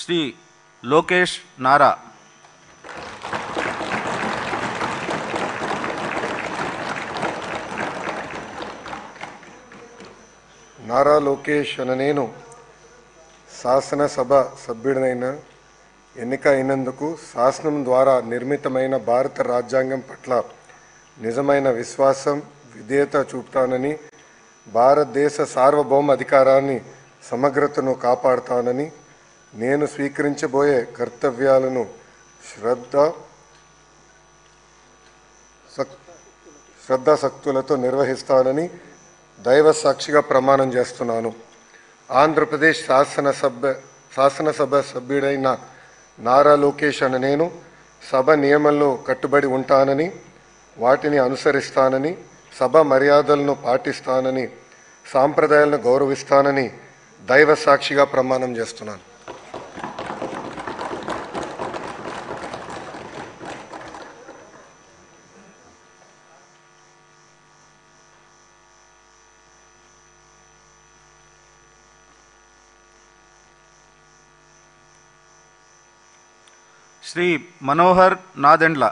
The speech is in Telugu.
శ్రీ లోకేష్ నారా. నారా లోకేష్ అనే నేను శాసనసభ సభ్యుడినైన ఎన్నిక అయినందుకు శాసనం ద్వారా నిర్మితమైన భారత రాజ్యాంగం పట్ల నిజమైన విశ్వాసం విధేయత చూపుతానని, భారతదేశ సార్వభౌమ అధికారాన్ని సమగ్రతను కాపాడుతానని, నేను స్వీకరించబోయే కర్తవ్యాలను శ్రద్ధాశక్తులతో నిర్వహిస్తానని దైవ సాక్షిగా ప్రమాణం చేస్తున్నాను. ఆంధ్రప్రదేశ్ శాసనసభ సభ్యుడైన నారా లోకేష్ అనే నేను సభ నియమాలను కట్టుబడి ఉంటానని, వాటిని అనుసరిస్తానని, సభ మర్యాదలను పాటిస్తానని, సాంప్రదాయాలను గౌరవిస్తానని దైవ సాక్షిగా ప్రమాణం చేస్తున్నాను. శ్రీ మనోహర్ నాదెండ్ల.